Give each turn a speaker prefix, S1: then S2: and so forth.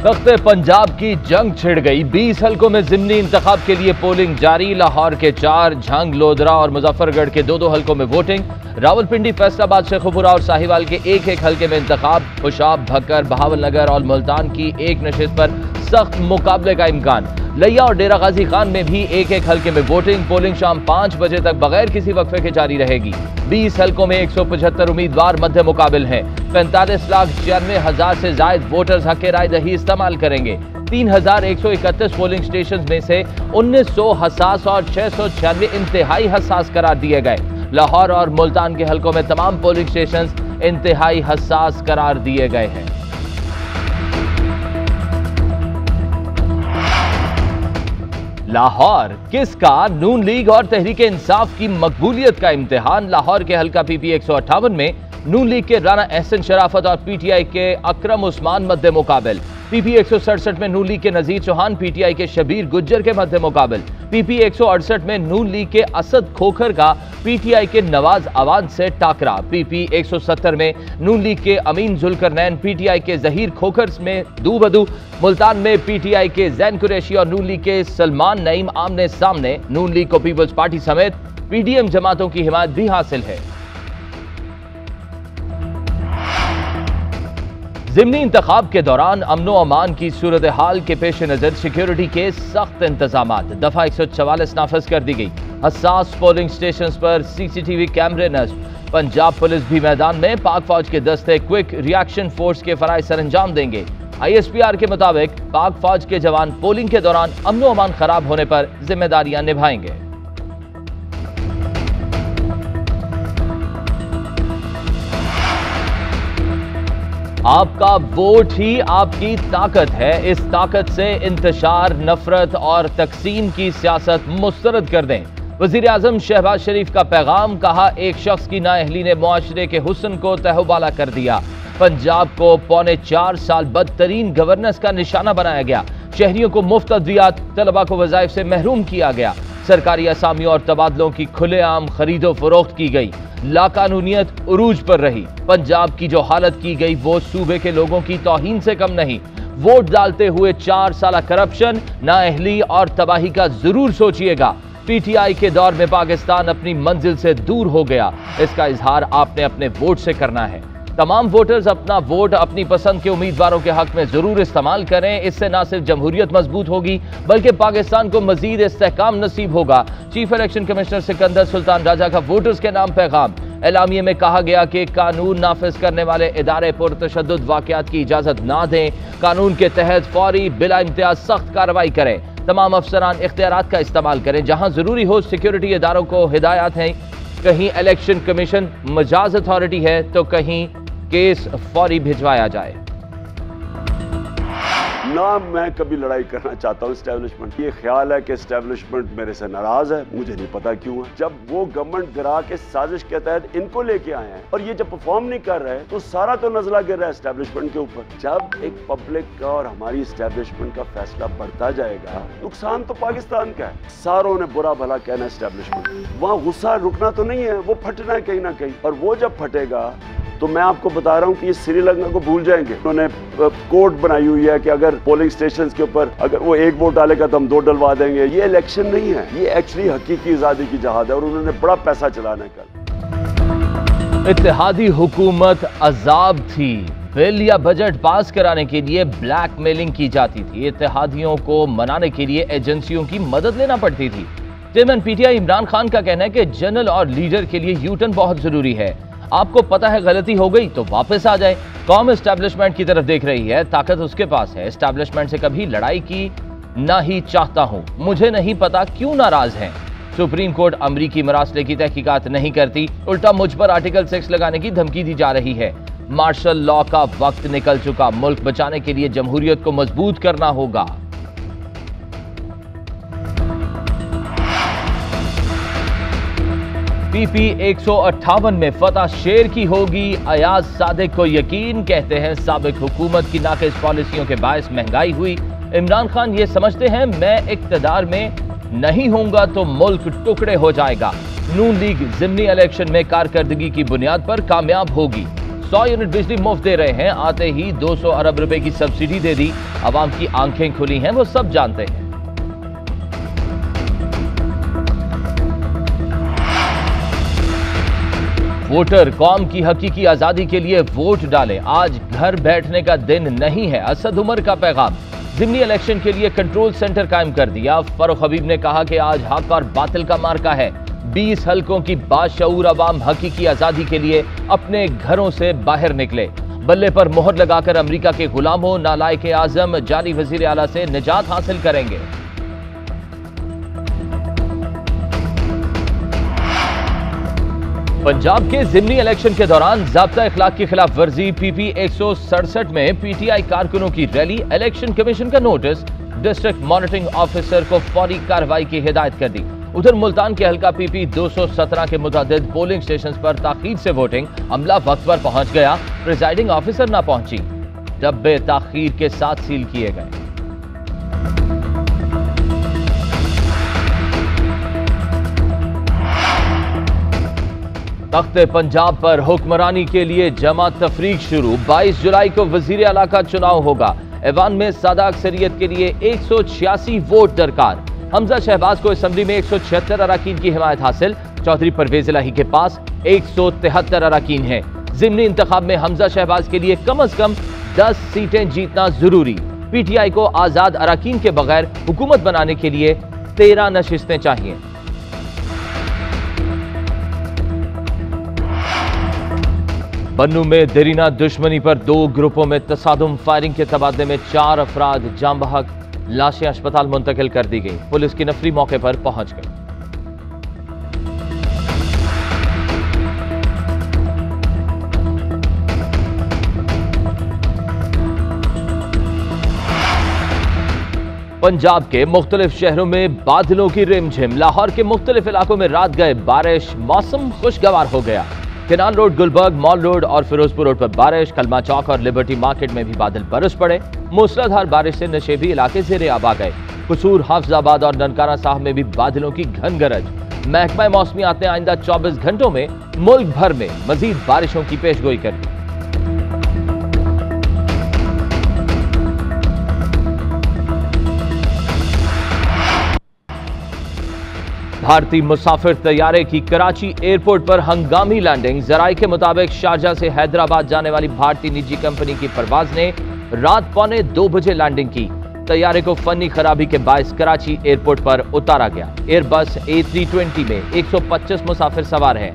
S1: तख्ते पंजाब की जंग छिड़ गई। 20 हलकों में जिमनी इंतखाब के लिए पोलिंग जारी। लाहौर के 4, झंग, लोधरा और मुजफ्फरगढ़ के 2-2 हलकों में वोटिंग। रावलपिंडी, फैसलाबाद, शेखुपुरा और साहिवाल के 1-1 हलके में इंतखाब। खुशाब, भक्कर, बहावलनगर और मुल्तान की एक नशिस्त पर सख्त मुकाबले का इम्कान। लिया और डेरा गाजी खान में भी 1-1 हलके में वोटिंग। पोलिंग शाम 5 बजे तक बगैर किसी वक्फे के जारी रहेगी। 20 हलकों में 175 उम्मीदवार मध्य मुकाबिल हैं। 45,96,000 से जायद वोटर्स हक राय दही इस्तेमाल करेंगे। 3,131 पोलिंग स्टेशन में से 1900 हसास और 696 इंतहाई हसास करार दिए गए। लाहौर और मुल्तान के हलकों में तमाम पोलिंग स्टेशन इंतहाई हसास करार दिए गए हैं। लाहौर किसका? नून लीग और तहरीक इंसाफ की मकबूलियत का इम्तिहान। लाहौर के हलका PP 158 में नून लीग के राना एहसन शराफत और PTI के अकरम उस्मान मध्य मुकाबिल। PP 167 में नून लीग के नजीर चौहान PTI के शबीर गुज्जर के मध्य मुकाबिल। PP 168 में नून लीग के असद खोखर का PTI के नवाज आवाज से टाकरा। PP 170 में नून लीग के अमीन जुल्करनैन PTI के जहीर खोखर में दू बदू। मुल्तान में PTI के जैन कुरैशी और नून लीग के सलमान नईम आमने सामने। नून लीग को पीपल्स पार्टी समेत PDM जमातों की हिमायत भी हासिल है। ज़िमनी इंतखाब के दौरान अमनो अमान की सूरत हाल के पेश नज़र सिक्योरिटी के सख्त इंतजामात। दफा 144 नाफज कर दी गई। हसास पोलिंग स्टेशन पर CCTV कैमरे नस्ब। पंजाब पुलिस भी मैदान में। पाक फौज के दस्ते क्विक रिएक्शन फोर्स के फराइज सर अंजाम देंगे। ISPR के मुताबिक पाक फौज के जवान पोलिंग के दौरान अमनो अमान खराब होने पर जिम्मेदारियां निभाएंगे। आपका वोट ही आपकी ताकत है। इस ताकत से इंतशार, नफरत और तकसीम की सियासत मुस्तरद कर दें। वजीर आजम शहबाज शरीफ का पैगाम। कहा, एक शख्स की नाअहली ने मुआशरे के हुस्न को तहबाला कर दिया। पंजाब को 4.25 साल बदतरीन गवर्नेंस का निशाना बनाया गया। शहरियों को मुफ्त अद्वियात, तलबा को वज़ाइफ से महरूम किया गया। सरकारी असामियों और तबादलों की खुलेआम खरीदो फरोख्त की गई। लाकानूनियत उरूज पर रही। पंजाब की जो हालत की गई वो सूबे के लोगों की तौहीन से कम नहीं। वोट डालते हुए 4 साल करप्शन, नाअहली और तबाही का जरूर सोचिएगा। PTI के दौर में पाकिस्तान अपनी मंजिल से दूर हो गया। इसका इजहार आपने अपने वोट से करना है। तमाम वोटर्स अपना वोट अपनी पसंद के उम्मीदवारों के हक में जरूर इस्तेमाल करें। इससे न सिर्फ जमहूरियत मजबूत होगी बल्कि पाकिस्तान को मजीद इस्तेहकाम नसीब होगा। Chief election commissioner Sikandar Sultan Raja का वोटर्स के नाम पैगाम। एलामिये में कहा गया कि कानून नाफिज करने वाले इदारे पुरतशद्दुद वाक़यात की इजाजत ना दें। कानून के तहत फौरी बिला इम्तियाज सख्त कार्रवाई करें। तमाम अफसरान इख्तियारात का इस्तेमाल करें। जहां जरूरी हो सिक्योरिटी इदारों को हिदायत हैं। कहीं इलेक्शन कमीशन मजाज अथॉरिटी है तो कहीं केस फौरी भिजवाया जाए।
S2: ना मैं कभी लड़ाई करना चाहता हूँ एस्टेब्लिशमेंट। ये ख्याल है कि एस्टेब्लिशमेंट मेरे से नाराज है, मुझे नहीं पता क्यों है। जब वो गवर्नमेंट गिरा के साजिश के तहत इनको लेके आए हैं और ये जब परफॉर्म नहीं कर रहे तो सारा तो नजला गिर रहा है एस्टेब्लिशमेंट के ऊपर। जब एक पब्लिक का और हमारी एस्टेब्लिशमेंट का फैसला बढ़ता जाएगा, नुकसान तो पाकिस्तान का है। सारों ने बुरा भला कहना एस्टेब्लिशमेंट, वहाँ गुस्सा रुकना तो नहीं है, वो फटना है कहीं ना कहीं। और वो जब फटेगा तो मैं आपको बता रहा हूं कि ये श्रीलंका को भूल जाएंगे। उन्होंने कोड बनाई हुई है कि अगर पोलिंग स्टेशन के ऊपर अगर वो 1 वोट डालेगा तो हम 2 डलवा देंगे। ये इलेक्शन नहीं है, ये एक्चुअली हकीकी आजादी की जहाद है और उन्होंने बड़ा पैसा चलाना कल।
S1: इत्तेहादी हुकूमत अजाब थी। बिल या बजट पास कराने के लिए ब्लैकमेलिंग की जाती थी। इत्तेहादियों को मनाने के लिए एजेंसियों की मदद लेना पड़ती थी। चेयरमैन PTI इमरान खान का कहना है कि जनरल और लीडर के लिए यूटर्न बहुत जरूरी है। आपको पता है गलती हो गई तो वापस आ जाए। कौम एस्टैब्लिशमेंट की तरफ देख रही है, ताकत उसके पास है। एस्टैब्लिशमेंट से कभी लड़ाई की ना ही चाहता हूं। मुझे नहीं पता क्यों नाराज हैं। सुप्रीम कोर्ट अमरीकी मरासले की तहकीकात नहीं करती, उल्टा मुझ पर आर्टिकल 6 लगाने की धमकी दी जा रही है। मार्शल लॉ का वक्त निकल चुका। मुल्क बचाने के लिए जमहूरियत को मजबूत करना होगा। PP 158 में फतह शेर की होगी। अयाज सादिक को यकीन। कहते हैं साबिक हुकूमत की नाक़िस पॉलिसियों के बायस महंगाई हुई। इमरान खान ये समझते हैं मैं इक़्तिदार में नहीं होऊंगा तो मुल्क टुकड़े हो जाएगा। नून लीग ज़िमनी इलेक्शन में कारकर्दगी की बुनियाद पर कामयाब होगी। 100 यूनिट बिजली मुफ्त दे रहे हैं, आते ही 200 अरब रुपए की सब्सिडी दे दी। आवाम की आंखें खुली हैं, वो सब जानते हैं। वोटर कौम की हकीकी आजादी के लिए वोट डालें, आज घर बैठने का दिन नहीं है, असद उमर का पैगाम। ज़िमनी इलेक्शन के लिए कंट्रोल सेंटर कायम कर दिया। फरूख हबीब ने कहा कि आज हक और बातिल का मार्का है। 20 हलकों की बाशऊर अवाम हकीकी आजादी के लिए अपने घरों से बाहर निकले। बल्ले पर मोहर लगाकर अमेरिका के गुलामों नालायक आजम जाली वजीर आला से निजात हासिल करेंगे। पंजाब के ज़िमनी इलेक्शन के दौरान ज़ाब्ता इखलाक की खिलाफ वर्जी PP 167 में PTI कारकुनों की रैली। इलेक्शन कमीशन का नोटिस, डिस्ट्रिक्ट मॉनिटरिंग ऑफिसर को फौरी कार्रवाई की हिदायत कर दी। उधर मुल्तान के हल्का PP 217 के मुतादिद पोलिंग स्टेशन पर ताखीर से वोटिंग, अमला वक्त पर पहुंच गया, प्रिजाइडिंग ऑफिसर ना पहुंची, डब्बे ताखीर के साथ सील किए गए। तख्ते पंजाब पर हुक्मरानी के लिए जमा तफरीक शुरू। 22 जुलाई को वजीर आला का चुनाव होगा। ऐवान में सादा अक्सरियत के लिए 186 वोट दरकार। हमजा शहबाज को असम्बली में 176 अराकीन की हिमायत हासिल। चौधरी परवेज इलाही के पास 173 अराकीन हैं। ज़िमनी इंतखाब में हमजा शहबाज के लिए कम से कम 10 सीटें जीतना जरूरी। PTI को आजाद अराकीन के बगैर हुकूमत बनाने के लिए 13 नशिस्तें चाहिए। बन्नू में देरीना दुश्मनी पर 2 ग्रुपों में तसादुम, फायरिंग के तबादले में 4 अफराद जाम बहक, लाशें अस्पताल मुंतकिल कर दी गई। पुलिस की नफरी मौके पर पहुंच गई। पंजाब के मुख्तलिफ शहरों में बादलों की रिमझिम। लाहौर के मुख्तलिफ इलाकों में रात गए बारिश, मौसम खुशगवार हो गया। Canal road, Gulberg, mall road और फिरोजपुर रोड पर बारिश। कलमा चौक और लिबर्टी मार्केट में भी बादल बरस पड़े। मूसलाधार बारिश से नशेबी इलाके ज़ेरे आब आ गए। कसूर, हाफजाबाद और ननकाना साहब में भी बादलों की घन गरज। महकमा मौसमियात ने आइंदा 24 घंटों में मुल्क भर में मजीद बारिशों की पेशगोई कर दी। भारतीय मुसाफिर तैयारे की कराची एयरपोर्ट पर हंगामी लैंडिंग। जराये के मुताबिक शारजाह से हैदराबाद जाने वाली भारतीय निजी कंपनी की परवाज ने रात 1:45 बजे लैंडिंग की। तैयारे को फनी खराबी के बायस कराची एयरपोर्ट पर उतारा गया। एयरबस A320 में 125 मुसाफिर सवार हैं।